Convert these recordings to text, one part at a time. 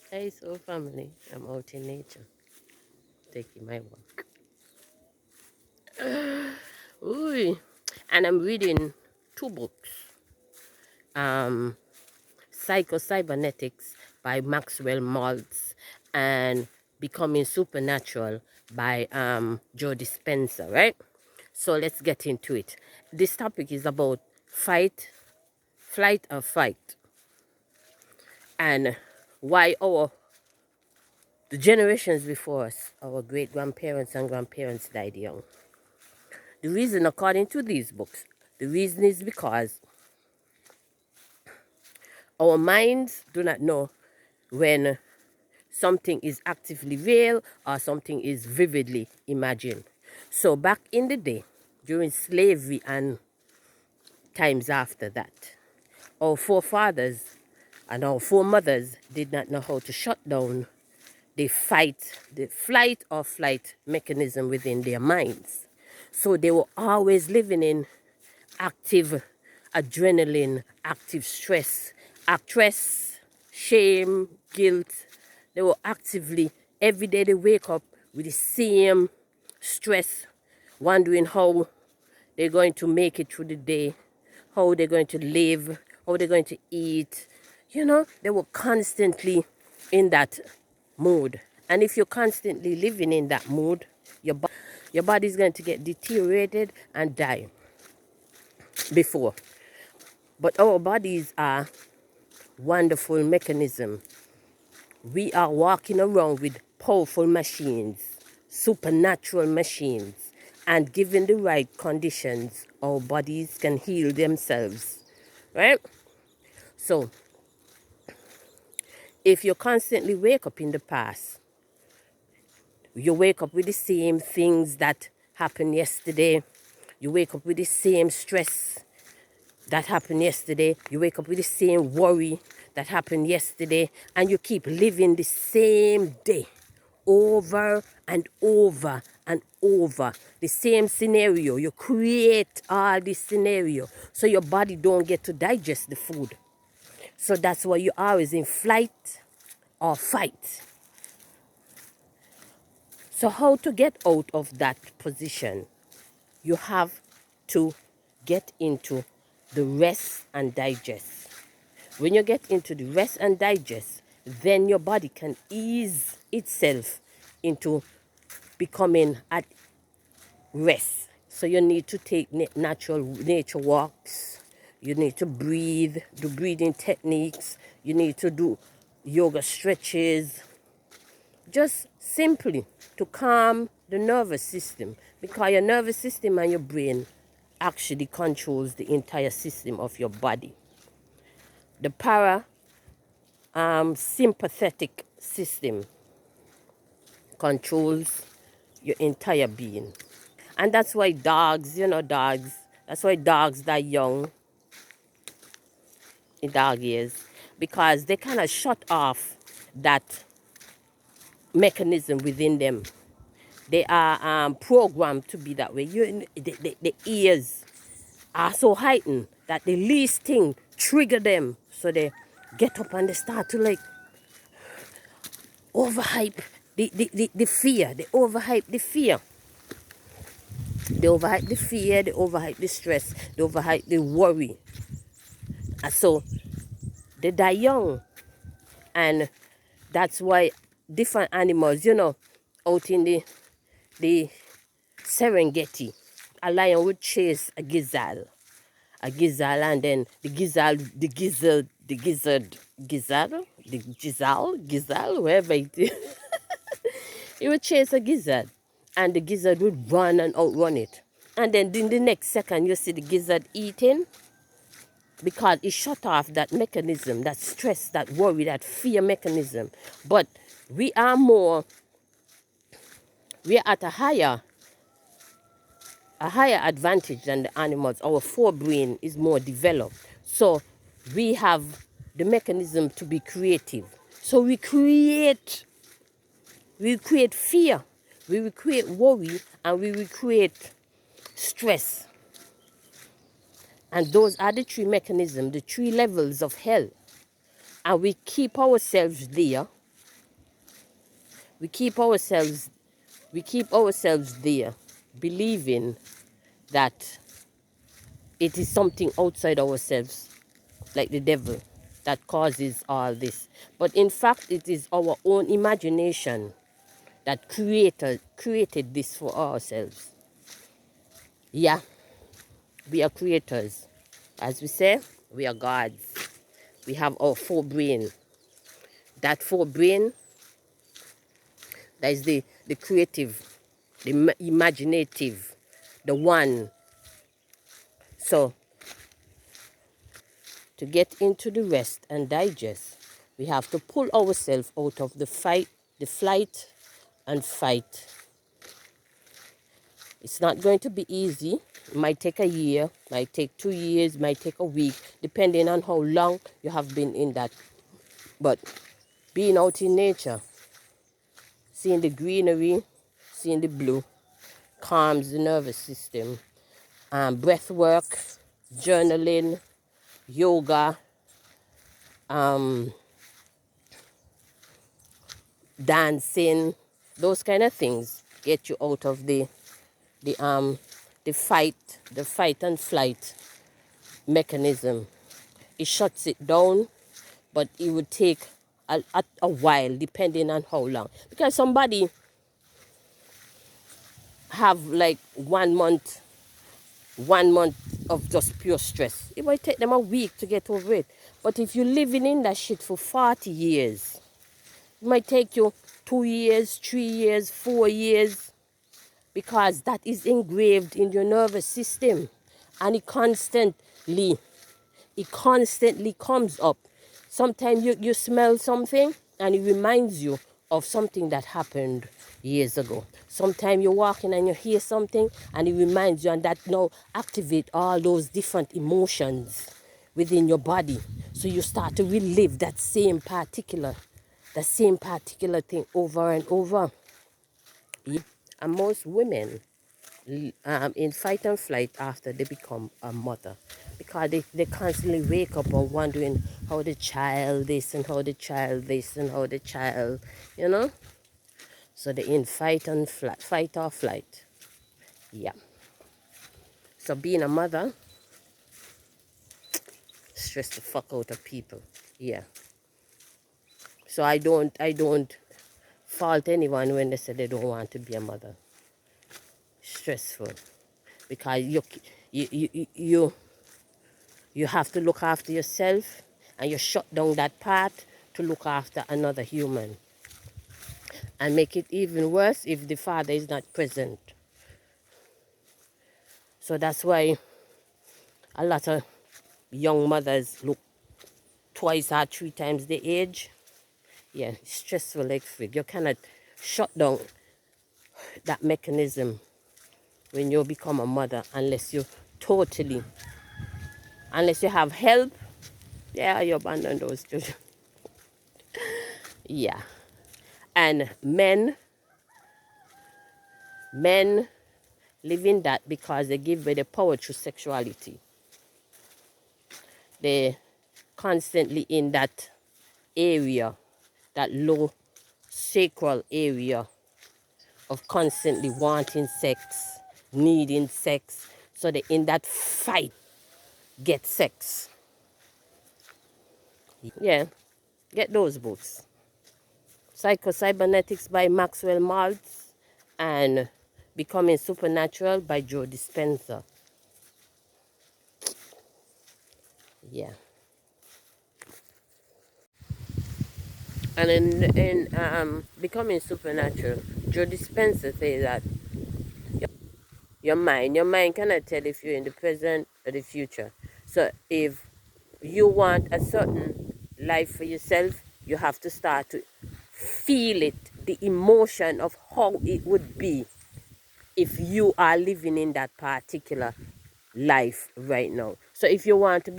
Hey, soul family. I'm out in nature, taking my walk. Ooh. And I'm reading two books. Um, Psycho-Cybernetics by Maxwell Maltz and Becoming Supernatural by Joe Dispenza, right? So let's get into it. This topic is about fight, flight or fight, and why the generations before us, our great grandparents and grandparents died young. The reason, according to these books, the reason is because our minds do not know when something is actively real or something is vividly imagined. So back in the day, during slavery and times after that, our forefathers and our foremothers did not know how to shut down the flight or flight mechanism within their minds. So they were always living in active adrenaline, active stress, shame, guilt. They were actively, every day they wake up with the same stress, wondering how they're going to make it through the day, how they're going to live, how they're going to eat. They were constantly in that mood. And if you're constantly living in that mood, your body's going to get deteriorated and die before. But our bodies are wonderful mechanism. We are walking around with powerful machines, supernatural machines, and given the right conditions, our bodies can heal themselves, right? So, if you constantly wake up in the past, you wake up with the same things that happened yesterday, you wake up with the same stress that happened yesterday, you wake up with the same worry that happened yesterday, and you keep living the same day over and over and over, the same scenario. You create all this scenario so your body don't get to digest the food. So that's why you're always in flight or fight. So how to get out of that position? You have to get into the rest and digest. When you get into the rest and digest, then your body can ease itself into becoming at rest. So you need to take natural nature walks. You need to breathe, do breathing techniques. You need to do yoga stretches, just simply to calm the nervous system, because your nervous system and your brain actually controls the entire system of your body. The sympathetic system controls your entire being. And that's why that's why dogs die young in dog years, because they kind of shut off that mechanism within them. They are programmed to be that way. The ears are so heightened that the least thing trigger them. So they get up and they start to like overhype the fear. They overhype the fear. They overhype the fear, they overhype the stress, they overhype the worry. And so they die young. And that's why different animals, out in the Serengeti, a lion would chase a gazelle, and then the gazelle, wherever it is, he would chase a gizzard, and the gizzard would run and outrun it. And then in the next second, you see the gizzard eating, because it shut off that mechanism, that stress, that worry, that fear mechanism. But we are at a higher advantage than the animals. Our forebrain is more developed. So we have the mechanism to be creative. So we create fear, we will create worry, and we will create stress. And those are the three mechanisms, the three levels of hell. And we keep ourselves there We keep ourselves there, believing that it is something outside ourselves, like the devil, that causes all this. But in fact, it is our own imagination that created this for ourselves. Yeah, we are creators. As we say, we are gods. We have our forebrain. That forebrain, that is the creative, the imaginative, the one. So, to get into the rest and digest, we have to pull ourselves out of the flight and fight. It's not going to be easy. It might take a year, might take 2 years, might take a week, depending on how long you have been in that. But being out in nature, seeing the greenery, seeing the blue, calms the nervous system. Breath work, journaling, yoga, dancing, those kind of things get you out of the fight and flight mechanism. It shuts it down, but it would take a while, depending on how long. Because somebody have like 1 month of just pure stress, it might take them a week to get over it. But if you're living in that shit for 40 years, it might take you 2 years, 3 years, 4 years, because that is engraved in your nervous system, and it constantly comes up. Sometimes you smell something and it reminds you of something that happened years ago. Sometimes you're walking and you hear something and it reminds you, and that now activate all those different emotions within your body. So you start to relive that same particular thing over and over. And most women in fight and flight after they become a mother, because they constantly wake up and wondering how the child this and how the child this and how the child, you know. So they're in fight or flight. Yeah. So being a mother stress the fuck out of people. Yeah. So I don't fault anyone when they say they don't want to be a mother. Stressful, because you have to look after yourself, and you shut down that part to look after another human, and make it even worse if the father is not present. So that's why a lot of young mothers look twice or 3 times the age. Yeah, it's stressful like frig. You cannot shut down that mechanism when you become a mother unless you have help. Yeah, you abandon those children. Yeah. And men live in that because they give away the power through sexuality. They constantly in that area, that low sacral area of constantly wanting sex, needing sex. So they in that fight get sex. Yeah, get those books. Psycho-Cybernetics by Maxwell Maltz and Becoming Supernatural by Joe Dispenza. Yeah. And in Becoming Supernatural, Joe Dispenza says that your mind cannot tell if you're in the present or the future. So if you want a certain life for yourself, you have to start to feel it, the emotion of how it would be if you are living in that particular life right now. So if you want a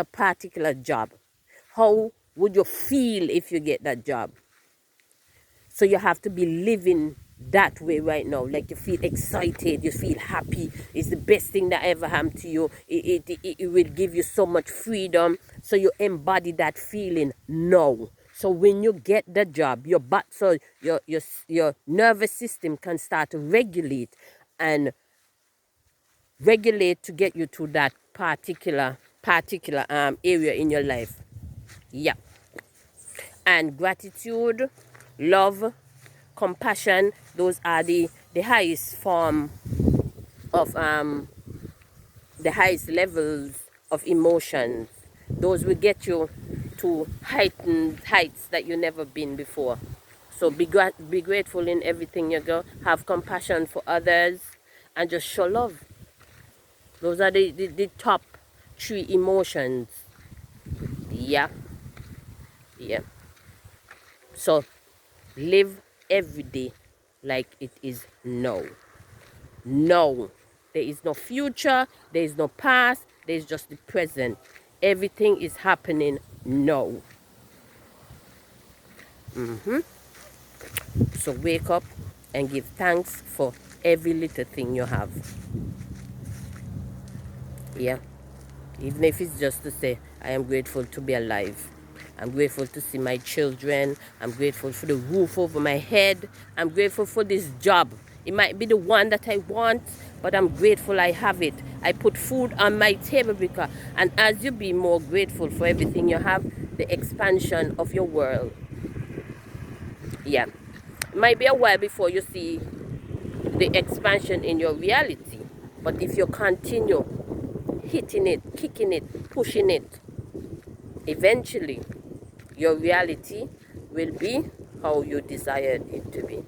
particular job, how would you feel if you get that job? So you have to be living that way right now. Like you feel excited, you feel happy. It's the best thing that ever happened to you. It will give you so much freedom. So you embody that feeling now. So when you get the job, your nervous system can start to and regulate to get you to that particular area in your life. Yeah. And gratitude, love, compassion, those are the highest form of the highest levels of emotions. Those will get you to heightened heights that you never been before. So be grateful in everything you go. Have compassion for others and just show love. Those are the top three emotions. Yeah, yeah. So live every day like it is now. Now. There is no future, there is no past, there is just the present. Everything is happening now. So wake up and give thanks for every little thing you have. Yeah. Even if it's just to say, I am grateful to be alive. I'm grateful to see my children. I'm grateful for the roof over my head. I'm grateful for this job. It might be the one that I want, but I'm grateful I have it. I put food on my table because, and as you be more grateful for everything you have, the expansion of your world. Yeah. It might be a while before you see the expansion in your reality, but if you continue hitting it, kicking it, pushing it, eventually your reality will be how you desired it to be.